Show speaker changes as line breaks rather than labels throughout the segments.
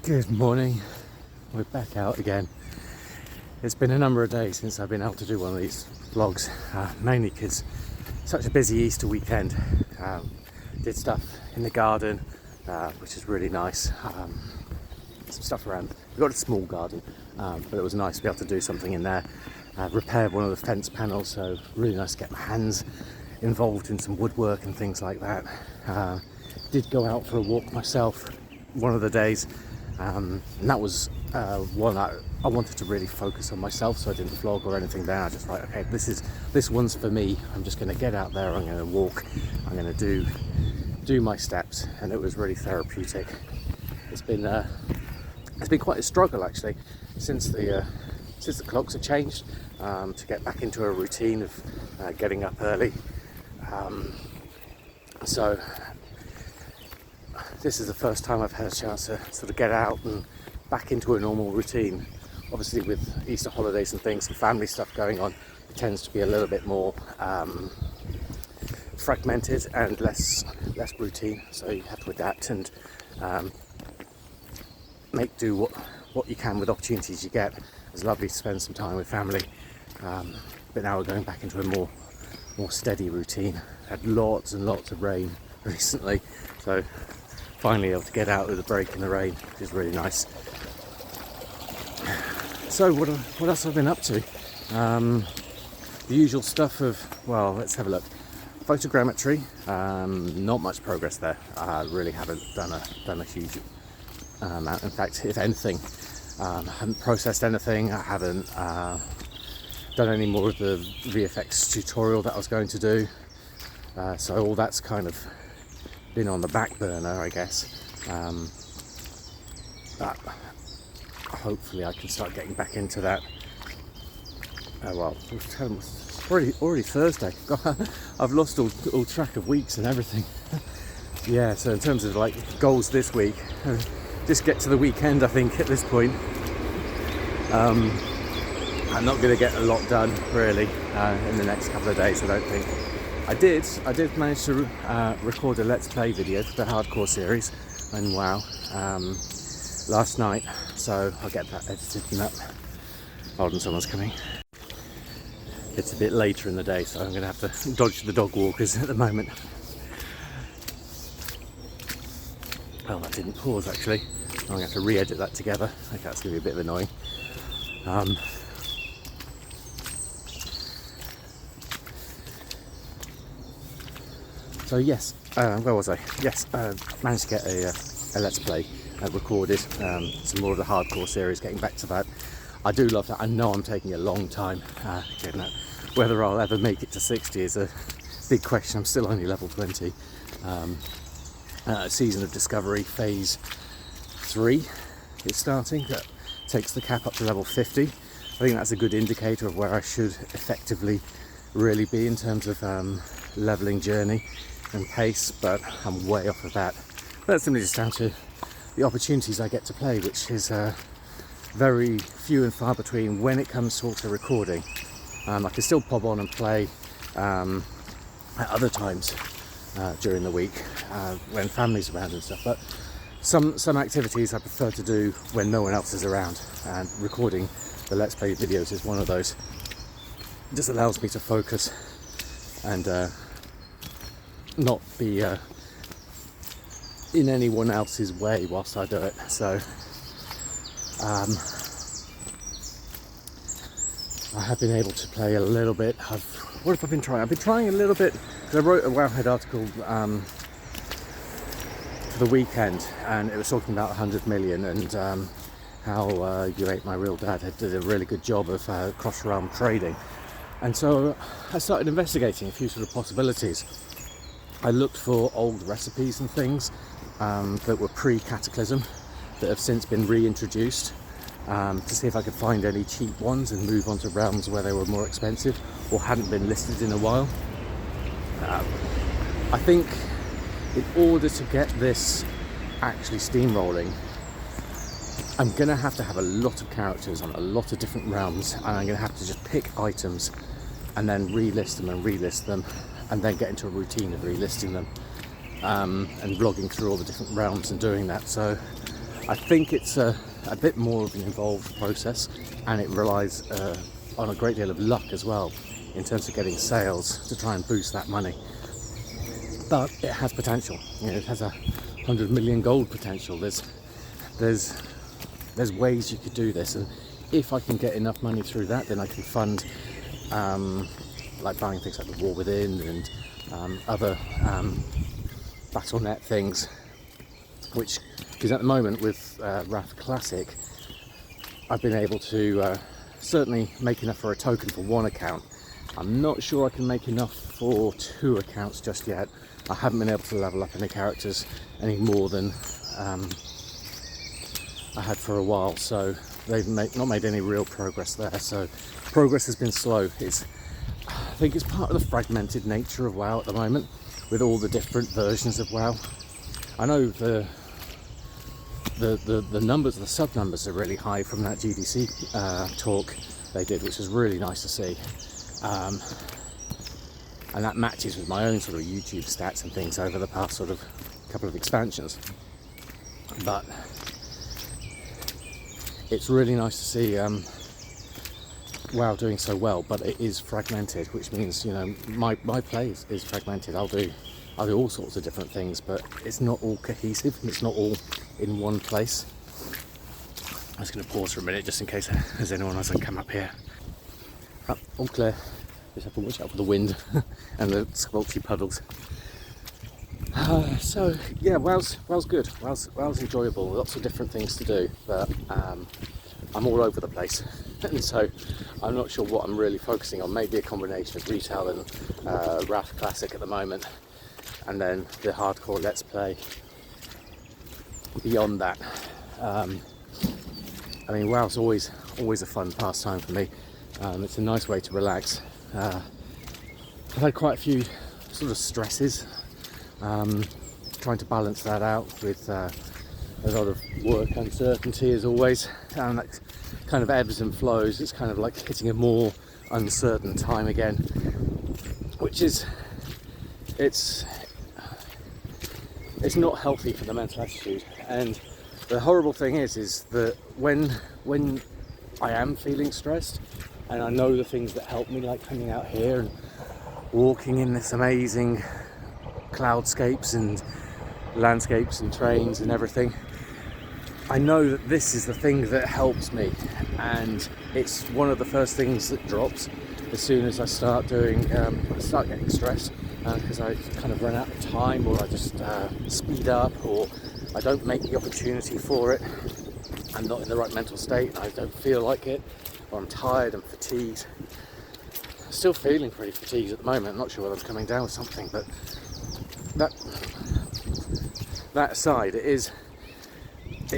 Good morning, we're back out again. It's been a number of days since I've been able to do one of these vlogs, mainly because such a busy Easter weekend. Did stuff in the garden, which is really nice. Some stuff around. We've got a small garden, but it was nice to be able to do something in there. Repaired one of the fence panels, so really nice to get my hands involved in some woodwork and things like that. Did go out for a walk myself one of the days, and that was one I wanted to really focus on myself, so I didn't vlog or anything there. I just like, okay, this one's for me. I'm just going to get out there, I'm going to walk, I'm going to do my steps, and it was really therapeutic. It's been quite a struggle actually since the clocks have changed, to get back into a routine of getting up early. So this is the first time I've had a chance to sort of get out and back into a normal routine. Obviously with Easter holidays and things and family stuff going on, it tends to be a little bit more fragmented and less routine, so you have to adapt and make do what you can with opportunities you get. It's lovely to spend some time with family, but now we're going back into a more steady routine. Had lots and lots of rain recently, so finally able to get out with a break in the rain, which is really nice. So what else have I been up to? The usual stuff of, well, let's have a look. Photogrammetry, not much progress there. I really haven't done a huge amount. In fact, if anything, I haven't processed anything. I haven't done any more of the VFX tutorial that I was going to do. So all that's kind of been on the back burner, I guess. But hopefully I can start getting back into that. Well, it's already Thursday. God, I've lost all track of weeks and everything. Yeah, so in terms of like goals this week, just get to the weekend, I think, at this point. I'm not going to get a lot done really in the next couple of days, I don't think. I did manage to record a Let's Play video for the Hardcore series and WoW last night, so I'll get that edited and up. Hold on, someone's coming. It's a bit later in the day, so I'm going to have to dodge the dog walkers at the moment. Oh, that didn't pause actually. I'm going to have to re-edit that together. Okay, that's going to be a bit annoying. So yes, where was I? Yes, managed to get a Let's Play recorded, some more of the Hardcore series, getting back to that. I do love that. I know I'm taking a long time getting that. Whether I'll ever make it to 60 is a big question. I'm still only level 20. Season of Discovery Phase 3 is starting. That takes the cap up to level 50. I think that's a good indicator of where I should effectively really be in terms of leveling journey and pace, but I'm way off of that. That's simply just down to the opportunities I get to play, which is very few and far between when it comes to auto recording. I can still pop on and play at other times during the week when family's around and stuff, but some activities I prefer to do when no one else is around, and recording the Let's Play videos is one of those. It just allows me to focus and not be in anyone else's way whilst I do it. So I have been able to play a little bit. What have I been trying? I've been trying a little bit, because I wrote a Wowhead article for the weekend, and it was talking about 100 million and how You Ain't My Real Dad did a really good job of cross-realm trading. And so I started investigating a few sort of possibilities. I looked for old recipes and things that were pre-Cataclysm that have since been reintroduced, to see if I could find any cheap ones and move on to realms where they were more expensive or hadn't been listed in a while. I think in order to get this actually steamrolling, I'm going to have a lot of characters on a lot of different realms, and I'm going to have to just pick items and then relist them and then get into a routine of relisting them and vlogging through all the different realms and doing that. So I think it's a bit more of an involved process, and it relies on a great deal of luck as well in terms of getting sales to try and boost that money. But it has potential. You know, it has 100 million gold potential. There's ways you could do this, and if I can get enough money through that, then I can fund like buying things like the War Within and other Battle.net things, which, because at the moment with Wrath Classic, I've been able to certainly make enough for a token for one account. I'm not sure I can make enough for 2 accounts just yet. I haven't been able to level up any characters any more than I had for a while, so they've not made any real progress there. So progress has been slow. I think it's part of the fragmented nature of WoW at the moment, with all the different versions of WoW. I know the numbers, the sub numbers are really high from that GDC talk they did, which was really nice to see. And that matches with my own sort of YouTube stats and things over the past sort of couple of expansions. But it's really nice to see WoW doing so well, but it is fragmented, which means, you know, my play is fragmented. I'll do all sorts of different things, but it's not all cohesive, and it's not all in one place. I'm just going to pause for a minute just in case there's anyone else that can come up here. All clear. Just have to watch out for the wind and the squelchy puddles. So yeah, WoW's good. WoW's enjoyable. Lots of different things to do, but I'm all over the place, and so I'm not sure what I'm really focusing on. Maybe a combination of retail and Wrath Classic at the moment, and then the hardcore Let's Play. Beyond that, I mean, WoW's always a fun pastime for me. It's a nice way to relax. I've had quite a few sort of stresses, trying to balance that out with a lot of work uncertainty as always, and that kind of ebbs and flows. It's kind of like hitting a more uncertain time again, which is it's not healthy for the mental attitude. And the horrible thing is that when I am feeling stressed, and I know the things that help me, like coming out here and walking in this amazing cloudscapes and landscapes and trains and everything, I know that this is the thing that helps me, and it's one of the first things that drops as soon as I start getting stressed, because I kind of run out of time, or I just speed up, or I don't make the opportunity for it. I'm not in the right mental state, I don't feel like it, or I'm tired and fatigued. I'm still feeling pretty fatigued at the moment. I'm not sure whether I'm coming down with something, but that aside, it's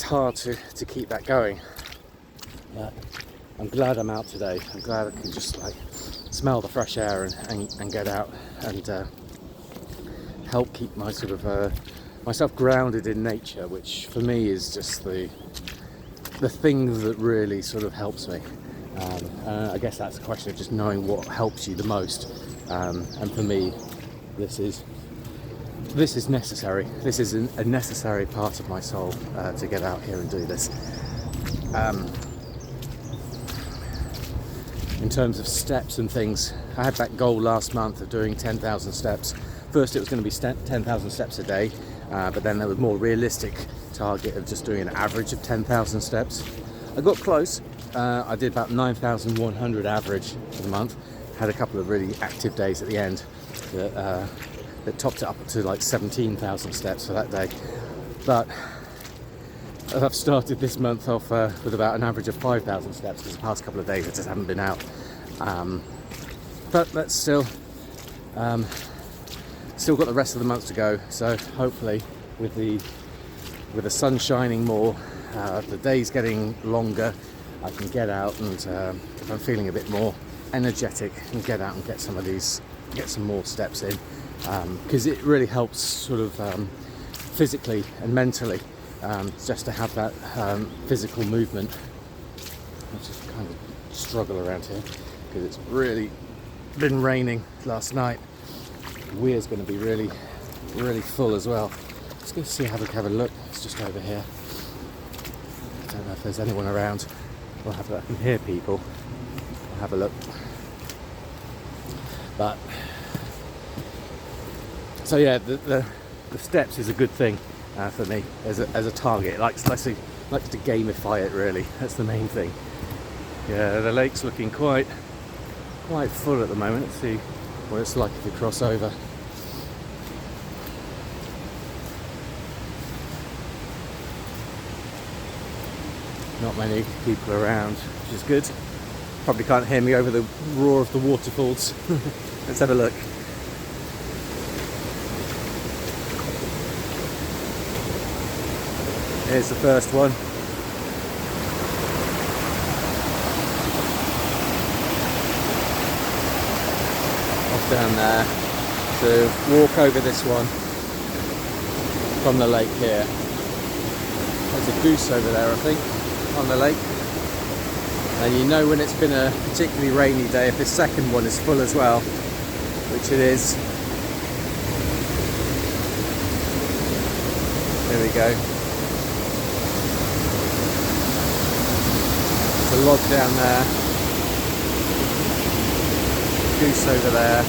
hard to keep that going. But I'm glad I'm out today. I'm glad I can just like smell the fresh air and get out and help keep my sort of myself grounded in nature, which for me is just the thing that really sort of helps me. I guess that's a question of just knowing what helps you the most. And for me, this is necessary. This is a necessary part of my soul to get out here and do this. In terms of steps and things, I had that goal last month of doing 10,000 steps. First it was going to be 10,000 steps a day, but then there was a more realistic target of just doing an average of 10,000 steps. I got close. I did about 9,100 average for the month. Had a couple of really active days at the end that topped it up to like 17,000 steps for that day. But I've started this month off with about an average of 5,000 steps, because the past couple of days I just haven't been out. But that's still got the rest of the month to go. So hopefully, with the sun shining more, the days getting longer, I can get out and if I'm feeling a bit more energetic, and get out and get some more steps in, because it really helps sort of physically and mentally, just to have that physical movement. I just kind of struggle around here because it's really been raining last night. The weir's going to be really full as well. Let's go see, have a look. It's just over here. I don't know if there's anyone around. We'll have a look. I can hear people. I'll have a look. But so yeah, the steps is a good thing for me as a target. It likes to gamify it, really. That's the main thing. Yeah, the lake's looking quite full at the moment. Let's see what it's like if we cross over. Not many people around, which is good. Probably can't hear me over the roar of the waterfalls. Let's have a look. Here's the first one. Off down there. So walk over this one from the lake here. There's a goose over there, I think, on the lake. And you know when it's been a particularly rainy day if this second one is full as well, which it is. There we go. There's a log down there. Goose over there.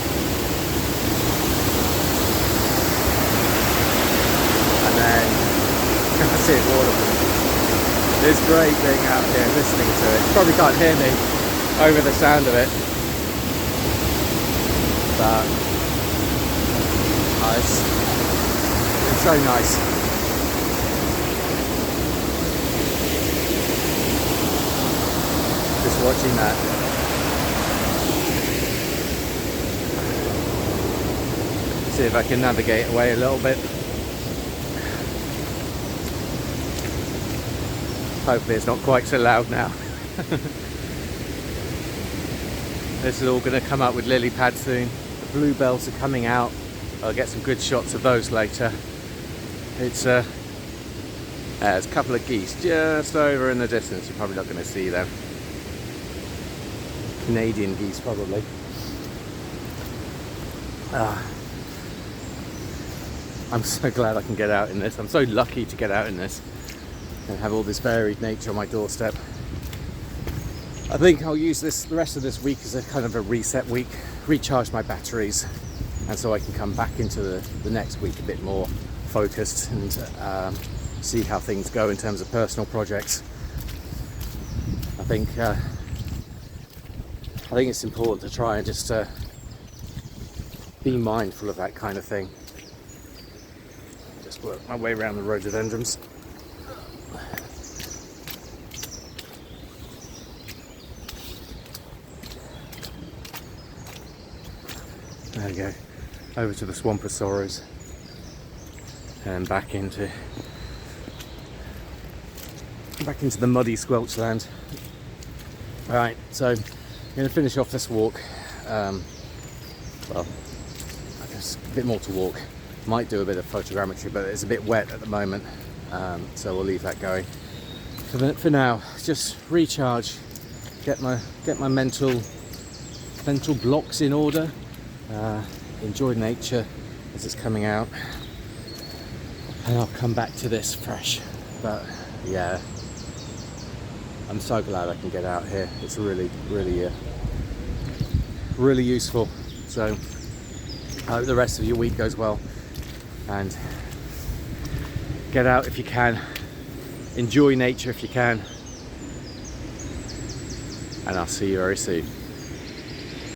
And then that's it, Waterfalls. It's great being out here listening to it. You probably can't hear me over the sound of it. But it's so nice. Just watching that. See if I can navigate away a little bit. Hopefully it's not quite so loud now. This is all going to come up with lily pads soon. The bluebells are coming out. I'll get some good shots of those later. It's there's a couple of geese just over in the distance. You're probably not going to see them. Canadian geese probably. I'm so glad I can get out in this. I'm so lucky to get out in this and have all this varied nature on my doorstep. I think I'll use the rest of this week as a kind of a reset week, recharge my batteries, and so I can come back into the next week a bit more focused and see how things go in terms of personal projects. I think it's important to try and just be mindful of that kind of thing. Just work my way around the rhododendrons. There we go, over to the Swamposaurus and back into the muddy squelch land. Alright, so I'm going to finish off this walk. Well, I guess a bit more to walk. Might do a bit of photogrammetry, but it's a bit wet at the moment, so we'll leave that going. For now, just recharge, get my mental blocks in order. Enjoy nature as it's coming out, and I'll come back to this fresh. But yeah, I'm so glad I can get out here. It's really useful. So I hope the rest of your week goes well, and get out if you can, enjoy nature if you can, and I'll see you very soon.